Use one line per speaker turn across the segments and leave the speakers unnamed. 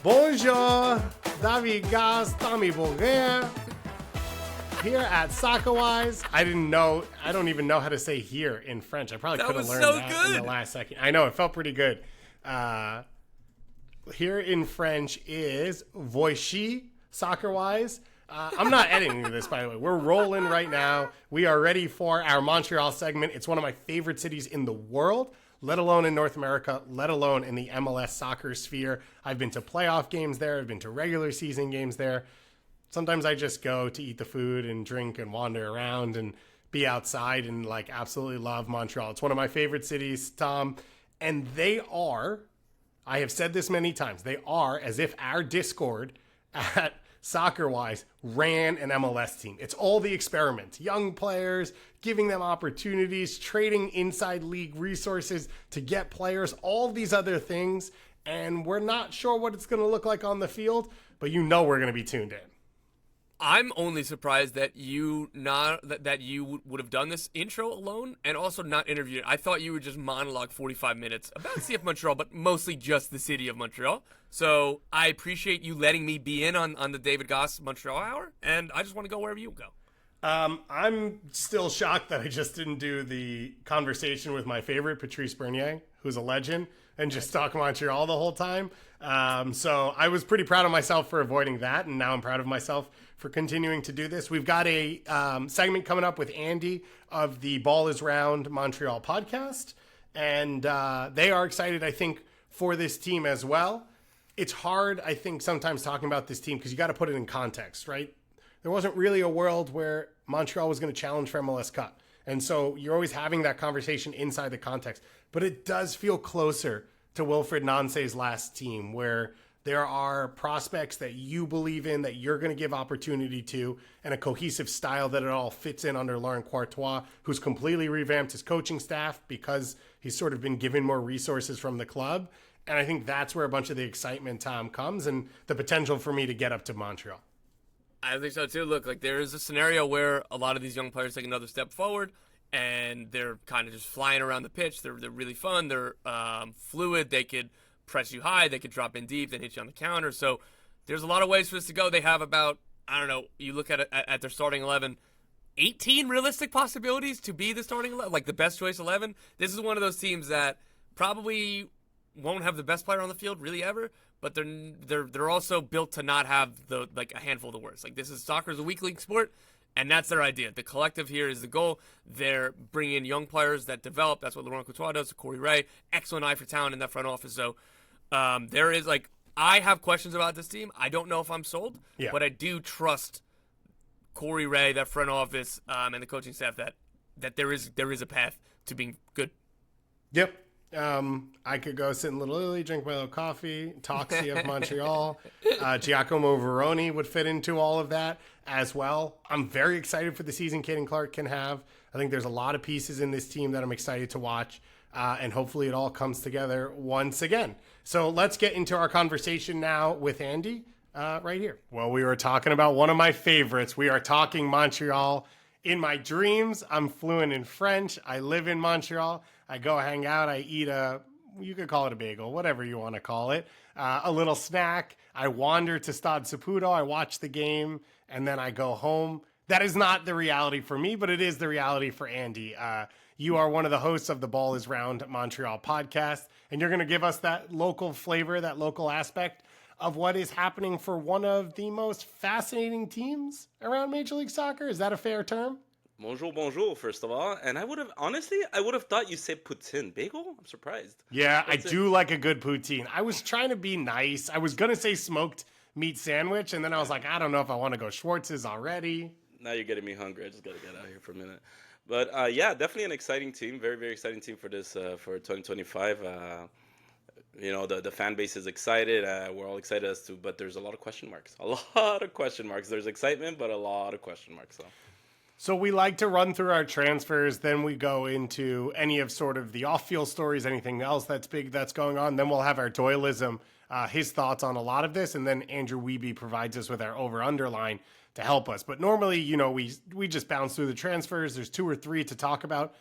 Bonjour, David Gas, Tommy Bourguin. Here at Soccerwise. I don't even know how to say here in French. I probably could have learned that in the last second. I know, it felt pretty good. Here in French is Voici, Soccerwise. I'm not editing this, by the way. We're rolling right now. We are ready for our Montreal segment. It's one of my favorite cities in the world, let alone in North America, let alone in the MLS soccer sphere. I've been to playoff games there. I've been to regular season games there. Sometimes I just go to eat the food and drink and wander around and be outside and absolutely love Montreal. It's one of my favorite cities, Tom. And they are, I have said this many times, they are as if our Discord at SoccerWise ran an MLS team. It's all the experiments, young players, giving them opportunities, trading inside league resources to get players, all these other things. And we're not sure what it's going to look like on the field, but we're going to be tuned in.
I'm only surprised that you would have done this intro alone and also not interviewed. I thought you would just monologue 45 minutes about CF Montreal, but mostly just the city of Montreal. So I appreciate you letting me be in on the David Goss Montreal Hour, and I just want to go wherever you go.
I'm still shocked that I just didn't do the conversation with my favorite, Patrice Bernier, who's a legend, and just talk Montreal the whole time. So I was pretty proud of myself for avoiding that, and now I'm proud of myself for continuing to do this. We've got a segment coming up with Andy of the Ball is Round Montreal podcast, and they are excited, I think, for this team as well. It's hard, I think, sometimes talking about this team because you got to put it in context, right? There wasn't really a world where Montreal was going to challenge for MLS Cup. And so you're always having that conversation inside the context. But it does feel closer to Wilfried Nancy's last team, where there are prospects that you believe in, that you're going to give opportunity to, and a cohesive style that it all fits in under Laurent Courtois, who's completely revamped his coaching staff because he's sort of been given more resources from the club. And I think that's where a bunch of the excitement, Tom, comes, and the potential for me to get up to Montreal.
I think so too. Look, there is a scenario where a lot of these young players take another step forward, and they're kind of just flying around the pitch. They're really fun. They're fluid. They could press you high. They could drop in deep. They hit you on the counter. So there's a lot of ways for this to go. They have about, I don't know, you look at their starting 11, 18 realistic possibilities to be the starting 11, like the best choice 11. This is one of those teams that probably won't have the best player on the field really ever, but they're also built to not have a handful of the worst. Soccer is a weak league sport, and that's their idea. The collective here is the goal. They're bringing in young players that develop. That's what Laurent Courtois does. Corey Ray, excellent eye for talent in that front office. So there is I have questions about this team. I don't know if I'm sold, but I do trust Corey Ray, that front office, and the coaching staff that there is a path to being good.
Yep. I could go sit in Little Italy, drink my little coffee, talk CF Montreal. Giacomo Veroni would fit into all of that as well. I'm very excited for the season Caden Clark can have. I think there's a lot of pieces in this team that I'm excited to watch, and hopefully it all comes together once again. So let's get into our conversation now with Andy right here. Well, we were talking about one of my favorites. We are talking Montreal. In my dreams, I'm fluent in French. I live in Montreal. I go hang out. I eat you could call it a bagel, whatever you want to call it, a little snack. I wander to Stade Saputo. I watch the game, and then I go home. That is not the reality for me, but it is the reality for Andy. You are one of the hosts of the Ball is Round Montreal podcast, and you're going to give us that local flavor, that local aspect of what is happening for one of the most fascinating teams around Major League Soccer. Is that a fair term?
Bonjour, first of all. And I would have thought you said poutine. Bagel? I'm surprised.
Yeah, I do like a good poutine. I was trying to be nice. I was going to say smoked meat sandwich, and then I was like, I don't know if I want to go Schwartz's already.
Now you're getting me hungry. I just got to get out here for a minute. But yeah, definitely an exciting team. Very, very exciting team for this, for 2025. The fan base is excited. We're all excited but there's a lot of question marks. A lot of question marks. There's excitement, but a lot of question marks.
So we like to run through our transfers, then we go into any of sort of the off-field stories, anything else that's big that's going on. Then we'll have our Doyleism, his thoughts on a lot of this, and then Andrew Wiebe provides us with our over-under line to help us. But normally, we just bounce through the transfers. There's 2 or 3 to talk about.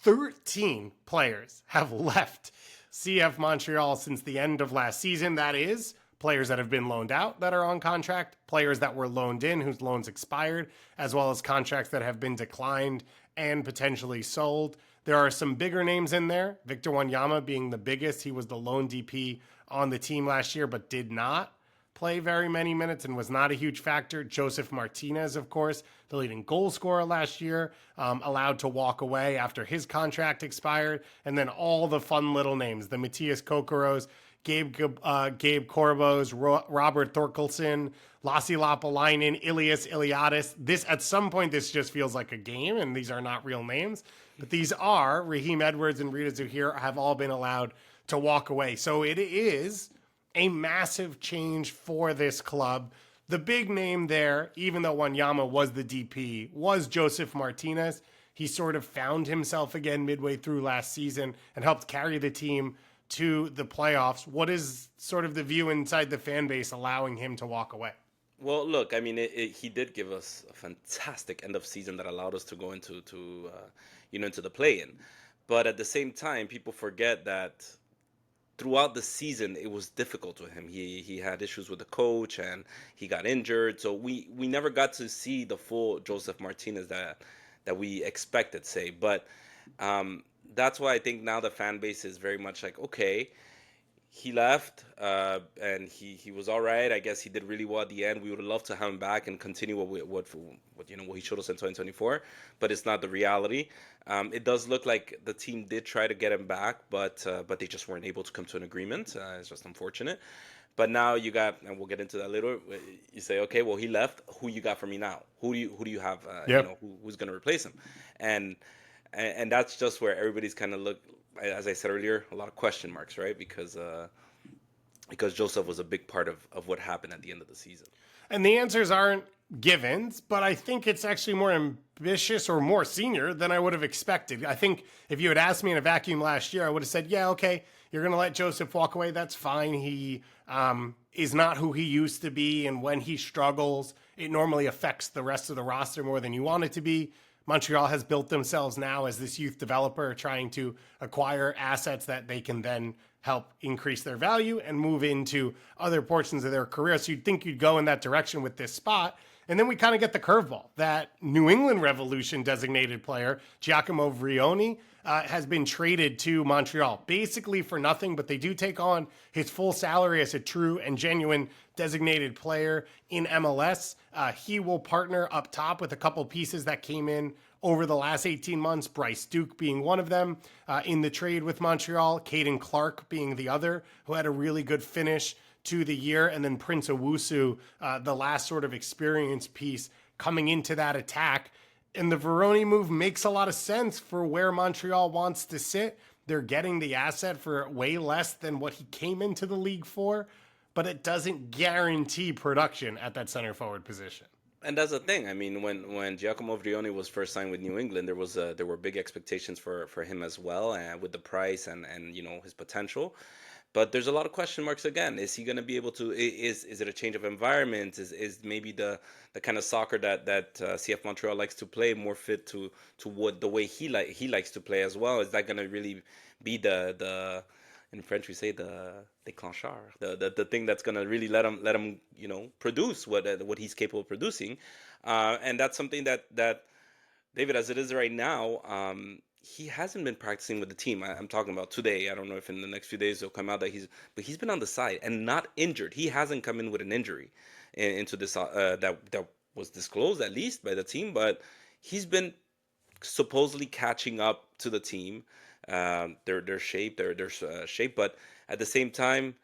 13 players have left CF Montreal since the end of last season. That is players that have been loaned out that are on contract, players that were loaned in whose loans expired, as well as contracts that have been declined and potentially sold. There are some bigger names in there, Victor Wanyama being the biggest. He was the lone DP on the team last year, but did not play very many minutes and was not a huge factor. Joseph Martinez, of course, the leading goal scorer last year, allowed to walk away after his contract expired. And then all the fun little names, the Matthias Kokoros, Gabe Corbos, Robert Thorkelson, Lassi Lapalainen, Ilias Iliadis. This, at some point, this just feels like a game, and these are not real names. But these are, Raheem Edwards and Rita Zuhir have all been allowed to walk away. So it is a massive change for this club. The big name there, even though Wanyama was the DP, was Joseph Martinez. He sort of found himself again midway through last season and helped carry the team to the playoffs. What is sort of the view inside the fan base allowing him to walk away?
Well, look, I mean, he did give us a fantastic end of season that allowed us to go into into the play-in. But at the same time, people forget that throughout the season, it was difficult with him. He had issues with the coach and he got injured. So we never got to see the full Joseph Martinez that we expected, say. But that's why I think now the fan base is very much like, okay, he left and he was all right. I guess he did really well at the end. We would love to have him back and continue what he showed us in 2024, but it's not the reality. It does look like the team did try to get him back, but they just weren't able to come to an agreement. It's just unfortunate. But now you got, and we'll get into that later. You say, okay, well, he left. Who you got for me now? Who do you have? Who's going to replace him? And that's just where everybody's kind of look. As I said earlier, a lot of question marks, right? Because Joseph was a big part of what happened at the end of the season.
And the answers aren't givens, but I think it's actually more ambitious or more senior than I would have expected. I think if you had asked me in a vacuum last year, I would have said, yeah, okay, you're going to let Joseph walk away. That's fine. He is not who he used to be. And when he struggles, it normally affects the rest of the roster more than you want it to be. Montreal has built themselves now as this youth developer, trying to acquire assets that they can then help increase their value and move into other portions of their career. So you'd think you'd go in that direction with this spot. And then we kind of get the curveball. That New England Revolution designated player, Giacomo Vrioni, has been traded to Montreal, basically for nothing, but they do take on his full salary as a true and genuine designated player in MLS. He will partner up top with a couple pieces that came in over the last 18 months, Bryce Duke being one of them in the trade with Montreal, Caden Clark being the other, who had a really good finish to the year, and then Prince Owusu, the last sort of experience piece coming into that attack. And the Veroni move makes a lot of sense for where Montreal wants to sit. They're getting the asset for way less than what he came into the league for, but it doesn't guarantee production at that center forward position.
And that's the thing. I mean, when Giacomo Vrioni was first signed with New England, there were big expectations for him as well, with the price and his potential. But there's a lot of question marks again. Is he going to be able to? Is it a change of environment? Is maybe the kind of soccer that CF Montreal likes to play more fit to what the way he likes to play as well? Is that going to really be the in French we say the déclencheur, the thing that's going to really let him produce what he's capable of producing? And that's something that David, as it is right now, he hasn't been practicing with the team. I'm talking about today. I don't know if in the next few days it'll come out that he's been on the side and not injured. He hasn't come in with an injury into this that was disclosed at least by the team, but he's been supposedly catching up to the team, their shape, their shape, but at the same time,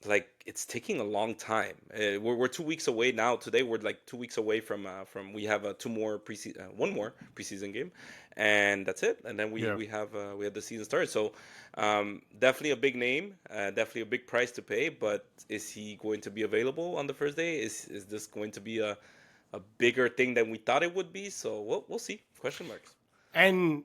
like it's taking a long time. We're 2 weeks away now. Today we're like 2 weeks away from we have one more preseason game, and that's it. And then we have the season started. So definitely a big name, definitely a big price to pay. But is he going to be available on the first day? Is this going to be a bigger thing than we thought it would be? So we'll see. Question marks.
And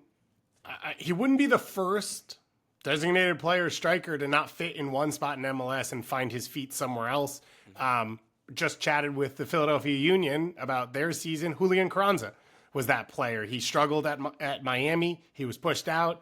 he wouldn't be the first designated player striker to not fit in one spot in MLS and find his feet somewhere else. Just chatted with the Philadelphia Union about their season. Julian Carranza was that player. He struggled at Miami. He was pushed out,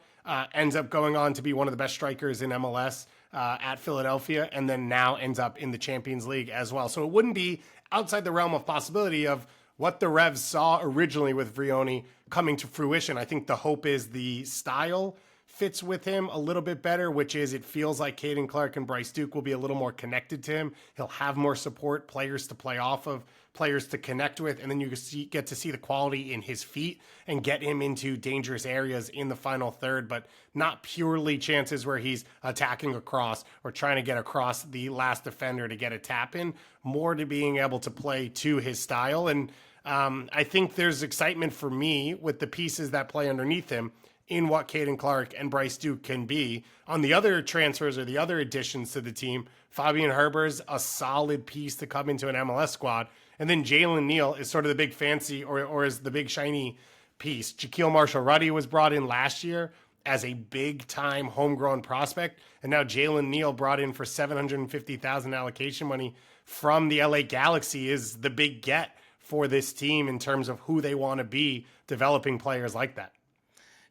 ends up going on to be one of the best strikers in MLS at Philadelphia, and then now ends up in the Champions League as well. So it wouldn't be outside the realm of possibility of what the Revs saw originally with Vrioni coming to fruition. I think the hope is the style fits with him a little bit better, which is it feels like Caden Clark and Bryce Duke will be a little more connected to him. He'll have more support, players to play off of, players to connect with, and then you get to see the quality in his feet and get him into dangerous areas in the final third, but not purely chances where he's attacking across or trying to get across the last defender to get a tap in, more to being able to play to his style. And I think there's excitement for me with the pieces that play underneath him in what Caden Clark and Bryce Duke can be. On the other transfers or the other additions to the team, Fabian Herber's a solid piece to come into an MLS squad. And then Jalen Neal is sort of the big fancy or is the big shiny piece. Jaquil Marshall-Ruddy was brought in last year as a big-time homegrown prospect. And now Jalen Neal, brought in for $750,000 allocation money from the LA Galaxy, is the big get for this team in terms of who they want to be developing players like that.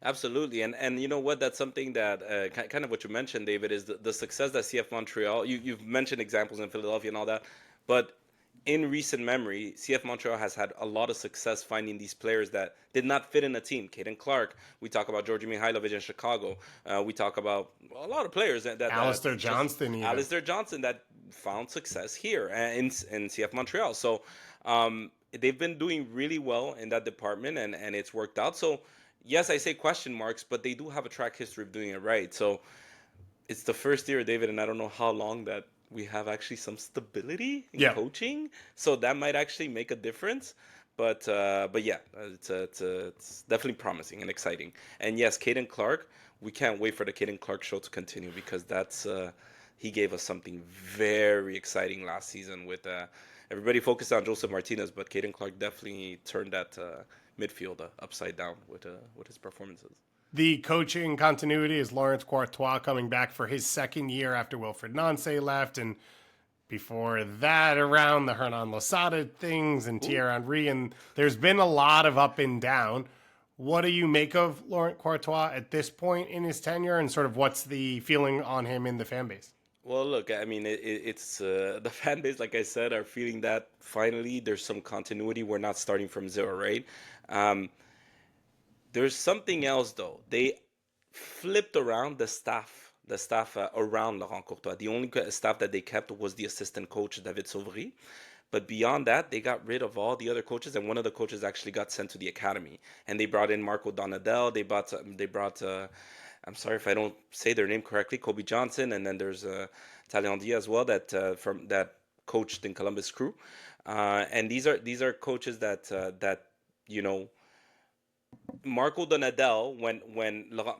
Absolutely, and you know what? That's something that kind of what you mentioned, David, is the success that CF Montreal. You've mentioned examples in Philadelphia and all that, but in recent memory, CF Montreal has had a lot of success finding these players that did not fit in a team. Caden Clark. We talk about Georgi Mihailovic in Chicago. We talk about a lot of players that
Alistair Johnston.
Alistair Johnston that found success here in CF Montreal. So they've been doing really well in that department, and it's worked out. So. Yes, I say question marks, but they do have a track history of doing it right. So it's the first year, David, and I don't know how long that we have actually some stability in coaching. So that might actually make a difference. But yeah, it's definitely promising and exciting. And yes, Caden Clark, we can't wait for the Caden Clark show to continue because that's he gave us something very exciting last season with everybody focused on Joseph Martinez, but Caden Clark definitely turned that midfield upside down with his performances.
The coaching continuity is Laurent Courtois coming back for his second year after Wilfried Nancy left, and before that around the Hernan Losada things and Thierry Henry, and there's been a lot of up and down. What do you make of Laurent Courtois at this point in his tenure, and sort of what's the feeling on him in the fan base?
Well, look, I mean, it's the fan base, like I said, are feeling that finally there's some continuity. We're not starting from zero, right? There's something else, though. They flipped around the staff around Laurent Courtois. The only staff that they kept was the assistant coach, David Sauvry. But beyond that, they got rid of all the other coaches, and one of the coaches actually got sent to the academy. And they brought in Marco Donadel. They brought I'm sorry if I don't say their name correctly, Kobe Johnson, and then there's Taliandia as well that coached in Columbus Crew. And these are coaches that you know. Marco Donadel,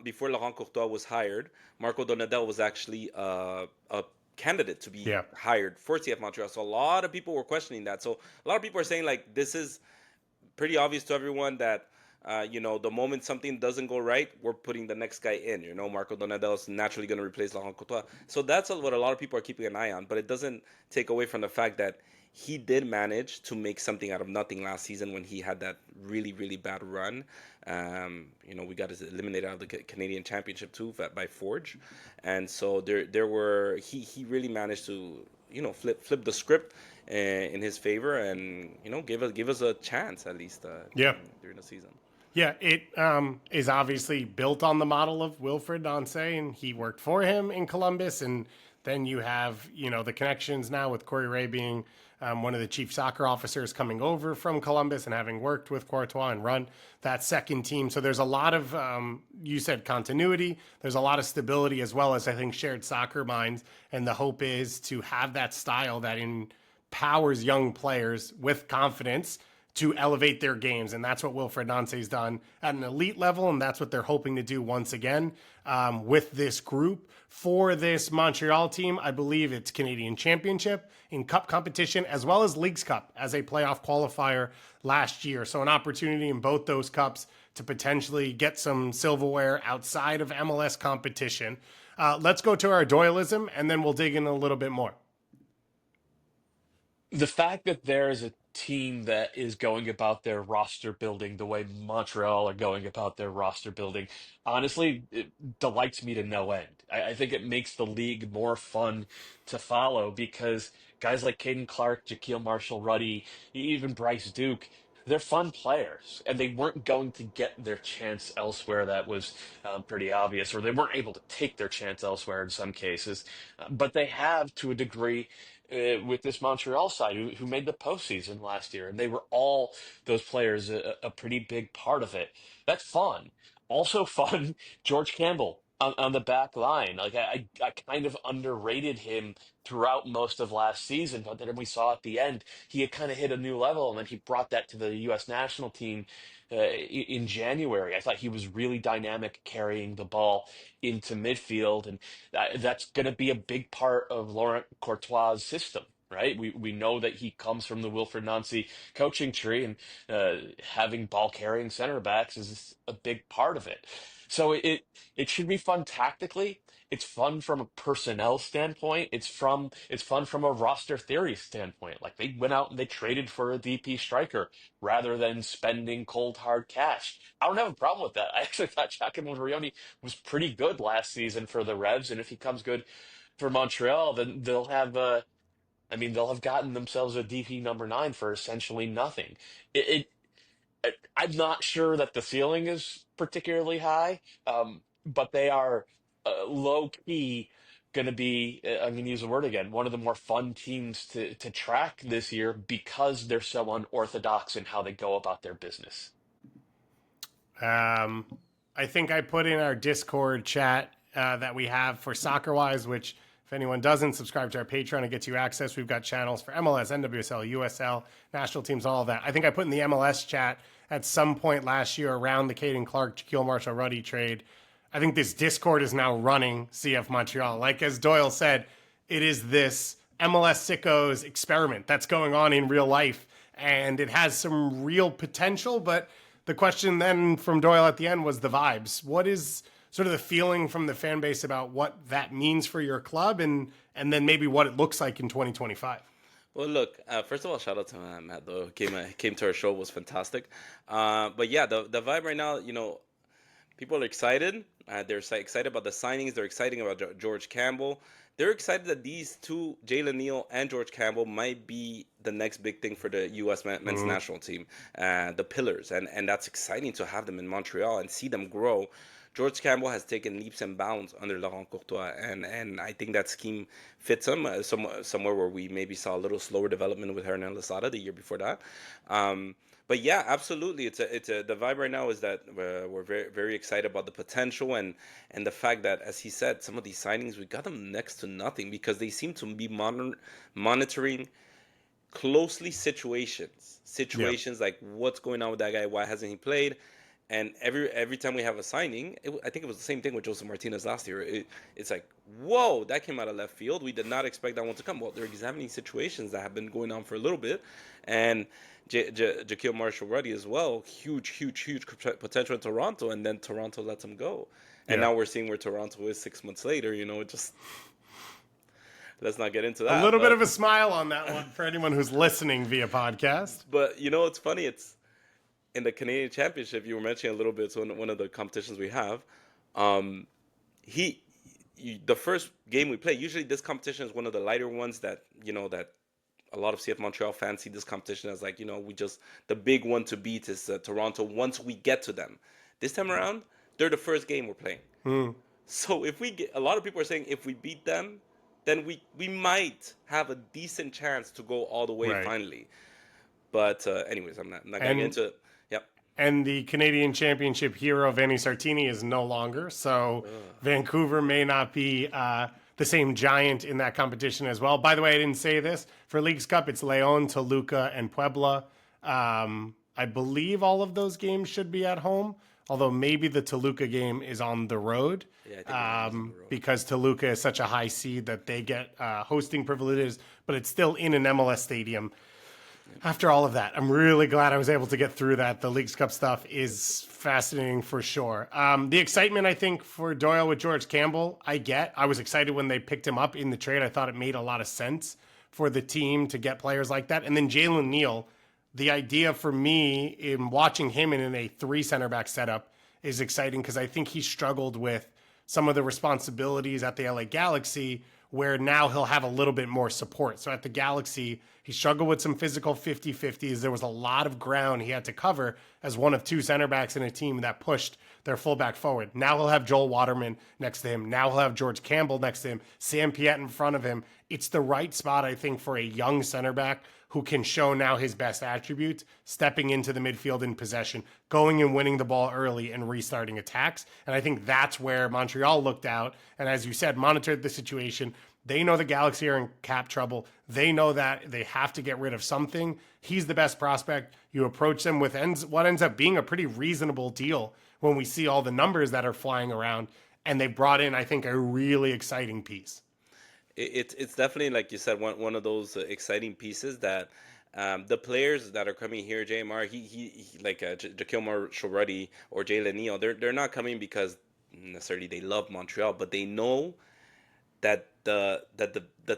before Laurent Courtois was hired, Marco Donadel was actually a candidate to be hired for CF Montreal. So a lot of people were questioning that. So a lot of people are saying like this is pretty obvious to everyone that the moment something doesn't go right, we're putting the next guy in. Marco Donadel is naturally going to replace Laurent Courtois. So that's what a lot of people are keeping an eye on. But it doesn't take away from the fact that he did manage to make something out of nothing last season when he had that really, really bad run. We got eliminated out of the Canadian Championship too by Forge, and so he really managed to flip the script in his favor and give us a chance at least during the season.
Yeah, it is obviously built on the model of Wilfried Nancy, and he worked for him in Columbus, and then you have the connections now with Corey Ray being one of the chief soccer officers coming over from Columbus and having worked with Courtois and run that second team. So there's a lot of, you said continuity. There's a lot of stability as well as, I think, shared soccer minds. And the hope is to have that style that empowers young players with confidence to elevate their games. And that's what Wilfried Nancy's done at an elite level. And that's what they're hoping to do once again with this group. For this Montreal team, I believe it's Canadian Championship in Cup competition, as well as Leagues Cup as a playoff qualifier last year. So an opportunity in both those cups to potentially get some silverware outside of MLS competition. Let's go to our Doyleism, and then we'll dig in a little bit more.
The fact that there is a team that is going about their roster building the way Montreal are going about their roster building, honestly, it delights me to no end. I think it makes the league more fun to follow because guys like Caden Clark, Jaquil Marshall-Ruddy, even Bryce Duke, they're fun players, and they weren't going to get their chance elsewhere. That was pretty obvious, or they weren't able to take their chance elsewhere in some cases. But they have, to a degree, with this Montreal side who made the postseason last year, and they were all those players a pretty big part of it. That's fun. Also fun, George Campbell on the back line. Like I kind of underrated him throughout most of last season, but then we saw at the end he had kind of hit a new level, and then he brought that to the U.S. national team in January. I thought he was really dynamic carrying the ball into midfield, and that's going to be a big part of Laurent Courtois' system. Right, we know that he comes from the Wilfred Nancy coaching tree, and having ball carrying center backs is a big part of it. So it should be fun tactically. It's fun from a personnel standpoint. It's fun from a roster theory standpoint. Like they went out and they traded for a DP striker rather than spending cold hard cash. I don't have a problem with that. I actually thought Giacomo Morioni was pretty good last season for the Revs, and if he comes good for Montreal, then they'll have gotten themselves a DP number 9 for essentially nothing. I'm not sure that the ceiling is particularly high, but they are low key going to be, I'm going to use the word again, one of the more fun teams to track this year because they're so unorthodox in how they go about their business.
I think I put in our Discord chat that we have for Soccer Wise, which if anyone doesn't subscribe to our Patreon, it gets you access. We've got channels for MLS, NWSL, USL, national teams, all of that. I think I put in the MLS chat at some point last year around the Caden Clark, Jaquil Marshall-Ruddy trade. I think this Discord is now running CF Montreal. Like as Doyle said, it is this MLS sickos experiment that's going on in real life, and it has some real potential. But the question then from Doyle at the end was the vibes. What is sort of the feeling from the fan base about what that means for your club, and then maybe what it looks like in 2025?
Well, look. First of all, shout out to Matt. Though came to our show, was fantastic. But yeah, the vibe right now, people are excited. They're excited about the signings. They're excited about George Campbell. They're excited that these two, Jalen Neal and George Campbell, might be the next big thing for the U.S. men's national team, the pillars, and that's exciting to have them in Montreal and see them grow. George Campbell has taken leaps and bounds under Laurent Courtois, and I think that scheme fits him somewhere where we maybe saw a little slower development with Hernan Losada the year before that. But yeah, absolutely, the vibe right now is that we're very very excited about the potential and the fact that, as he said, some of these signings we got them next to nothing because they seem to be monitoring closely situations like what's going on with that guy, why hasn't he played. And every time we have a signing, I think it was the same thing with Joseph Martinez last year. It's like, whoa, that came out of left field. We did not expect that one to come. Well, they're examining situations that have been going on for a little bit. And Jaquil Marshall-Ruddy as well, huge potential in Toronto, and then Toronto lets him go. And now we're seeing where Toronto is 6 months later. Just let's not get into that.
A little bit of a smile on that one for anyone who's listening via podcast.
But it's funny. It's in the Canadian Championship, you were mentioning a little bit. So one of the competitions we have, the first game we play. Usually, this competition is one of the lighter ones that that a lot of CF Montreal fans see this competition as like the big one to beat is Toronto. Once we get to them, this time around, they're the first game we're playing. So if a lot of people are saying if we beat them, then we might have a decent chance to go all the way finally. But anyways, I'm not going to get into it.
And the Canadian Championship hero, Vanni Sartini, is no longer. So Vancouver may not be the same giant in that competition as well. By the way, I didn't say this. For Leagues Cup, it's Leon, Toluca, and Puebla. I believe all of those games should be at home, although maybe the Toluca game is on the road. Because Toluca is such a high seed that they get hosting privileges, but it's still in an MLS stadium. After all of that, I'm really glad I was able to get through that. The Leagues Cup stuff is fascinating for sure. The excitement, I think, for Doyle with George Campbell, I was excited when they picked him up in the trade. I thought it made a lot of sense for the team to get players like that. And then Jalen Neal, the idea for me in watching him in a 3 center back setup is exciting because I think he struggled with some of the responsibilities at the LA Galaxy, where now he'll have a little bit more support. So at the Galaxy, he struggled with some physical 50-50s. There was a lot of ground he had to cover as one of 2 center backs in a team that pushed their fullback forward. Now he'll have Joel Waterman next to him. Now he'll have George Campbell next to him, Sam Piette in front of him. It's the right spot, I think, for a young center back who can show now his best attributes, stepping into the midfield in possession, going and winning the ball early and restarting attacks. And I think that's where Montreal looked out. And as you said, monitored the situation. They know the Galaxy are in cap trouble. They know that they have to get rid of something. He's the best prospect. You approach them with what ends up being a pretty reasonable deal when we see all the numbers that are flying around. And they brought in, I think, a really exciting piece.
It's definitely, like you said, one of those exciting pieces that the players that are coming here, JMR, he like Jakilmar Shoruddy or Jay Lenio, they're not coming because necessarily they love Montreal, but they know that the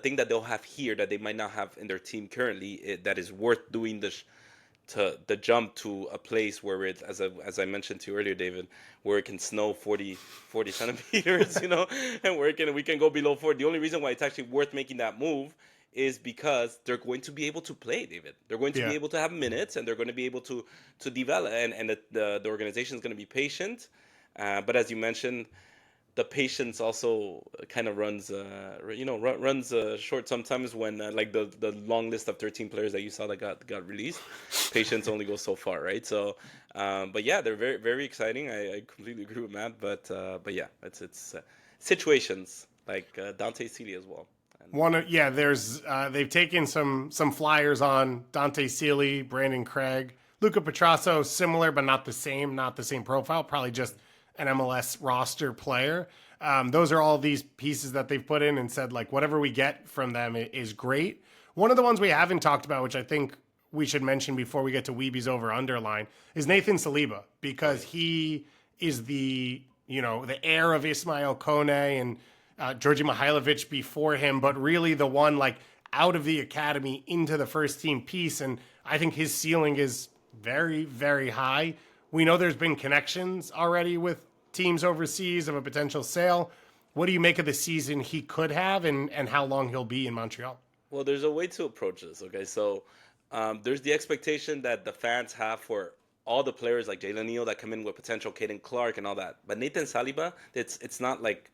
thing that they'll have here that they might not have in their team currently, that is worth doing the jump to a place where it, as I mentioned to you earlier, David, where it can snow 40 centimeters, and we can go below 40. The only reason why it's actually worth making that move is because they're going to be able to play, David. They're going to be able to have minutes, and they're going to be able to develop, and the organization is going to be patient. But as you mentioned, the patience also kind of runs short sometimes when like the long list of 13 players that you saw that got released. Patience only goes so far, right? So, but yeah, they're very, very exciting. I completely agree with Matt, but yeah, it's situations like Dante Sealy as well.
There's they've taken some flyers on Dante Sealy, Brandon Craig, Luca Petrasso, similar but not the same profile, probably just an MLS roster player. Those are all these pieces that they've put in and said, like, whatever we get from them is great. One of the ones we haven't talked about, which I think we should mention before we get to Weeby's over-underline, is Nathan Saliba, because he is the heir of Ismail Kone and Georgi Mihailovic before him, but really the one like out of the academy into the first team piece. And I think his ceiling is very, very high. We know there's been connections already with teams overseas of a potential sale. What do you make of the season he could have and how long he'll be in Montreal?
Well, there's a way to approach this, okay? So there's the expectation that the fans have for all the players like Jalen Neal that come in with potential, Caden Clark and all that. But Nathan Saliba, it's not like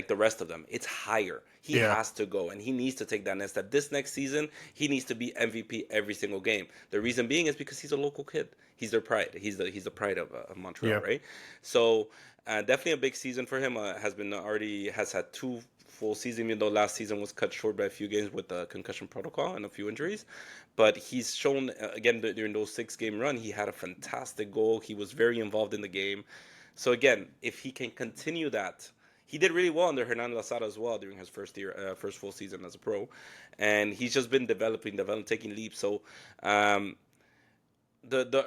the rest of them. It's higher. He has to go, and he needs to take that next step. This next season, he needs to be MVP every single game. The reason being is because he's a local kid. He's their pride. He's the pride of Montreal, right? So definitely a big season for him. Has had 2 full seasons, even though last season was cut short by a few games with the concussion protocol and a few injuries. But he's shown, again, during those 6-game run, he had a fantastic goal. He was very involved in the game. So again, if he can continue that, he did really well under Hernando Losada as well during his first full season as a pro. And he's just been developing, taking leaps. So the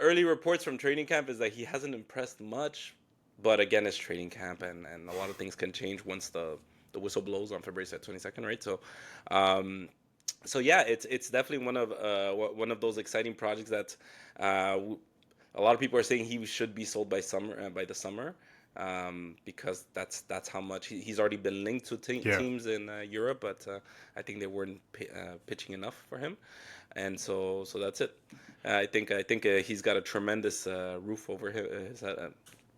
early reports from training camp is that he hasn't impressed much. But again, it's training camp, and a lot of things can change once the whistle blows on February 22nd, right? So, so yeah, it's definitely one of those exciting projects that a lot of people are saying he should be sold by the summer, because that's how much he's already been linked to teams in Europe, but I think they weren't pitching enough for him, and so that's it. I think he's got a tremendous roof over him.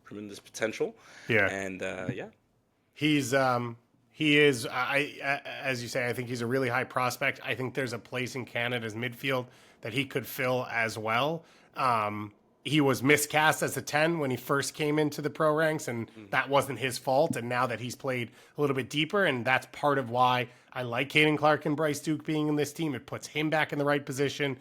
Tremendous potential. Yeah. And
he is, as you say, I think he's a really high prospect. I think there's a place in Canada's midfield that he could fill as well. He was miscast as a 10 when he first came into the pro ranks, and that wasn't his fault. And now that he's played a little bit deeper, and that's part of why I like Caden Clark and Bryce Duke being in this team. It puts him back in the right position.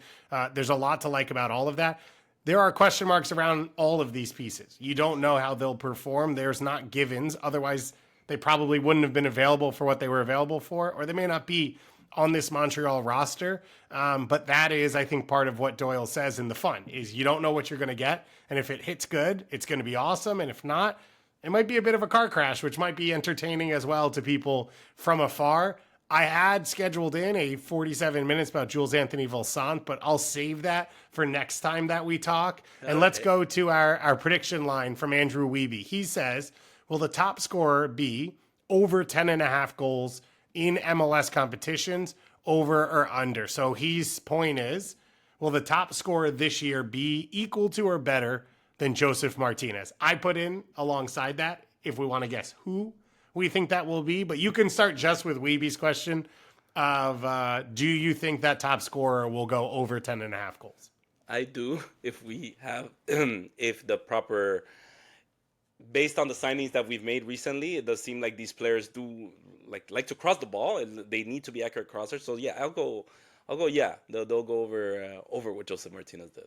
There's a lot to like about all of that. There are question marks around all of these pieces. You don't know how they'll perform. There's not givens. Otherwise, they probably wouldn't have been available for what they were available for, or they may not be on this Montreal roster. But that is, I think, part of what Doyle says in the fun, is you don't know what you're going to get. And if it hits good, it's going to be awesome. And if not, it might be a bit of a car crash, which might be entertaining as well to people from afar. I had scheduled in a 47 minutes about Jules Anthony Volsant, but I'll save that for next time that we talk. And let's go to our prediction line from Andrew Wiebe. He says, will the top scorer be over 10.5 goals in MLS competitions, over or under? So his point is, will the top scorer this year be equal to or better than Joseph Martinez? I put in alongside that, if we want to guess who we think that will be, but you can start just with Wiebe's question of do you think that top scorer will go over 10.5 goals?
I do. If we have, if the proper, based on the signings that we've made recently, it does seem like these players do like to cross the ball. They need to be accurate crossers. So yeah, I'll go. Yeah, they'll go over what Joseph Martinez did.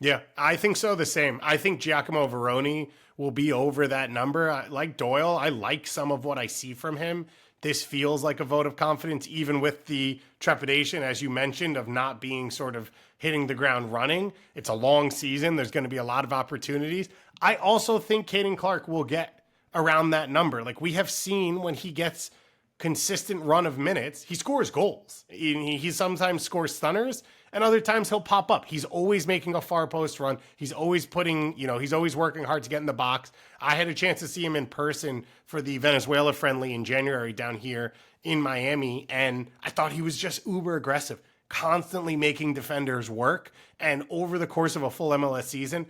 Yeah, I think so. The same. I think Giacomo Veroni will be over that number. Like Doyle, I like some of what I see from him. This feels like a vote of confidence, even with the trepidation, as you mentioned, of not being sort of hitting the ground running. It's a long season. There's going to be a lot of opportunities. I also think Caden Clark will get around that number. Like we have seen when he gets consistent run of minutes, he scores goals. He sometimes scores stunners, and other times he'll pop up. He's always making a far post run. He's always he's always working hard to get in the box. I had a chance to see him in person for the Venezuela friendly in January down here in Miami, and I thought he was just uber aggressive, constantly making defenders work. And over the course of a full MLS season,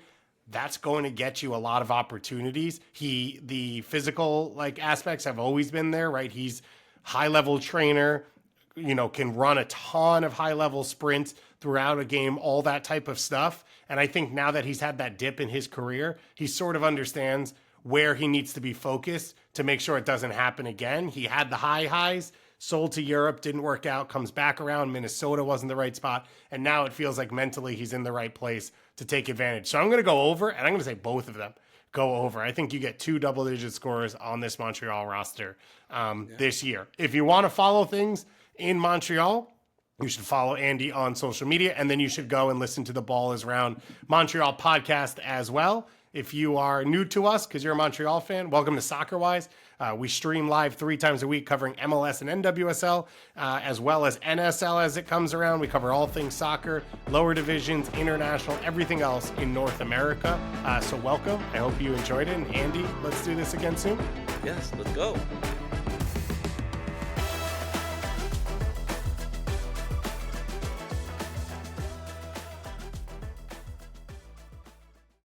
that's going to get you a lot of opportunities. The physical aspects have always been there, right? He's high-level trainer, can run a ton of high-level sprints throughout a game, all that type of stuff. And I think now that he's had that dip in his career, he sort of understands where he needs to be focused to make sure it doesn't happen again. He had the highs, sold to Europe, didn't work out, comes back around. Minnesota wasn't the right spot. And now it feels like mentally he's in the right place to take advantage. So I'm going to go over, and I'm going to say both of them go over. I think you get 2 double-digit scorers on this Montreal roster this year. If you want to follow things in Montreal, you should follow Andy on social media, and then you should go and listen to the Ball is Round Montreal podcast as well. If you are new to us because you're a Montreal fan, welcome to Soccer Wise. We stream live 3 times a week covering MLS and NWSL, as well as NSL as it comes around. We cover all things soccer, lower divisions, international, everything else in North America. So welcome. I hope you enjoyed it. And Andy, let's do this again soon.
Yes, let's go.